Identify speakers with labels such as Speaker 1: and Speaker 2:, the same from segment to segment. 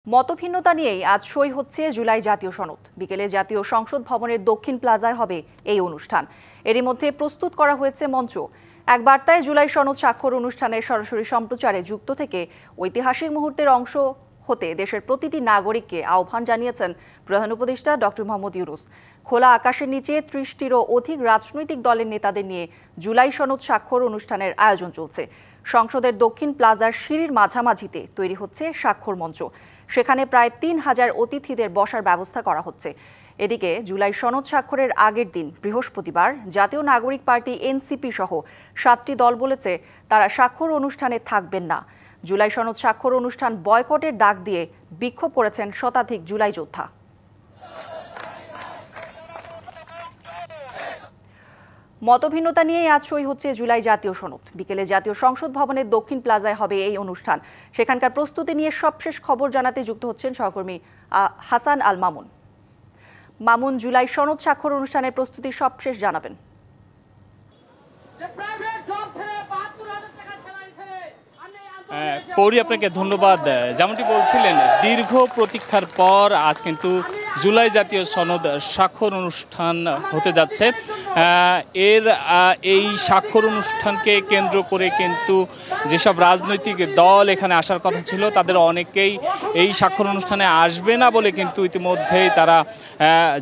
Speaker 1: মতভিন্নতা নিয়েই আজ সই হচ্ছে জুলাই জাতীয় সনদ। বিকেলে জাতীয় সংসদ ভবনের দক্ষিণ প্লাজায় হবে এই অনুষ্ঠান। এরই মধ্যে প্রস্তুত করা হয়েছে মঞ্চ। এক বার্তায় জুলাই সনদ স্বাক্ষর অনুষ্ঠানের সরাসরি সম্প্রচারে যুক্ত থেকে ঐতিহাসিক মুহূর্তের অংশ হতে দেশের প্রতিটি নাগরিককে আহ্বান জানিয়েছেন প্রধান উপদেষ্টা ডক্টর মোহাম্মদ ইউনূস। খোলা আকাশের নিচে ৩০টিরও অধিক রাজনৈতিক দলের নেতাদের নিয়ে জুলাই সনদ স্বাক্ষর অনুষ্ঠানের আয়োজন চলছে। সংসদের দক্ষিণ প্লাজার সিঁড়ির মাঝামাঝিতে তৈরি হচ্ছে স্বাক্ষর মঞ্চ। সেখানে প্রায় ৩,০০০ অতিথিদের বসার ব্যবস্থা করা হচ্ছে। এদিকে জুলাই সনদ স্বাক্ষরের আগের দিন বৃহস্পতিবার জাতীয় নাগরিক পার্টি এনসিপি সহ ৭টি দল বলেছে তারা স্বাক্ষর অনুষ্ঠানে থাকবেন না। জুলাই সনদ স্বাক্ষর অনুষ্ঠান বয়কটের ডাক দিয়ে বিক্ষোভ করেছেন শতাধিক জুলাই যোদ্ধা। মতভিন্নতা নিয়েই আজ সই হচ্ছে জুলাই জাতীয় সনদ। বিকেলে জাতীয় সংসদ ভবনের দক্ষিণ প্লাজায় হবে এই অনুষ্ঠান। সেখানকার প্রস্তুতি নিয়ে সবশেষ খবর জানাতে যুক্ত হচ্ছেন সহকর্মী হাসান আল মামুন। মামুন, জুলাই সনদ স্বাক্ষর অনুষ্ঠানের প্রস্তুতি সবশেষ জানাবেন।
Speaker 2: কৌরি, আপনাকে ধন্যবাদ। যেমনটি বলছিলেন, দীর্ঘ প্রতীক্ষার পর আজ কিন্তু জুলাই জাতীয় সনদ স্বাক্ষর অনুষ্ঠান হতে যাচ্ছে। এই স্বাক্ষর অনুষ্ঠানকে কেন্দ্র করে কিন্তু যেসব রাজনৈতিক দল এখানে আসার কথা ছিল তাদের অনেকেই এই স্বাক্ষর অনুষ্ঠানে আসবে না বলে কিন্তু ইতিমধ্যেই তারা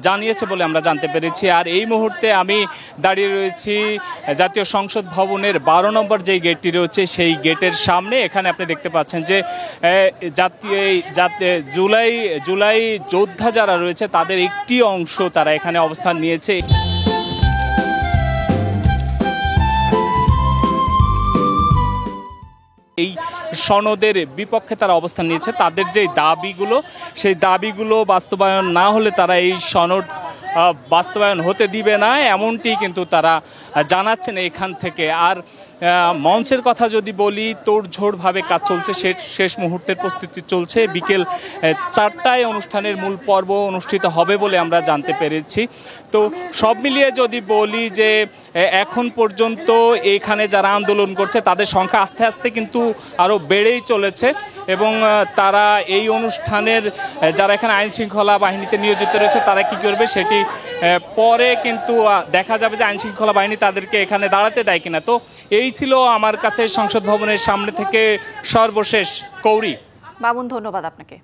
Speaker 2: জানিয়েছে বলে আমরা জানতে পেরেছি। আর এই মুহূর্তে আমি দাঁড়িয়ে রয়েছি জাতীয় সংসদ ভবনের ১২ নম্বর যেই গেটটি রয়েছে সেই গেটের সামনে। এখানে আপনি দেখতে পাচ্ছেন যে জুলাই যোদ্ধা যারা রয়েছে তাদের একটি অংশ তারা এখানে অবস্থান নিয়েছে। এই সনদের বিপক্ষে তারা অবস্থান নিয়েছে। তাদের যে দাবিগুলো, সেই দাবিগুলো বাস্তবায়ন না হলে তারা এই সনদ বাস্তবায়ন হতে দিবে না, এমনটি কিন্তু তারা জানাচ্ছেন এখান থেকে। আর মঞ্চের কথা যদি বলি, তোড়ঝোড়ভাবে কাজ চলছে, শেষ মুহূর্তের প্রস্তুতি চলছে। বিকেল ৪টায় অনুষ্ঠানের মূল পর্ব অনুষ্ঠিত হবে বলে আমরা জানতে পেরেছি। তো সব মিলিয়ে যদি বলি যে এখন পর্যন্ত এখানে যারা আন্দোলন করছে তাদের সংখ্যা আস্তে আস্তে কিন্তু আরও বেড়েই চলেছে এবং তারা এই অনুষ্ঠানের যারা এখানে আইন শৃঙ্খলা বাহিনীতে নিয়োজিত রয়েছে তারা কি করবে সেটি পরে কিন্তু দেখা যাবে যে আইন শৃঙ্খলা বাহিনী তাদেরকে এখানে দাঁড়াতে দেয় কিনা। তো এই ছিল আমার কাছে সংসদ ভবনের সামনে থেকে সর্বশেষ। কৌরি।
Speaker 1: মামুন, ধন্যবাদ আপনাকে।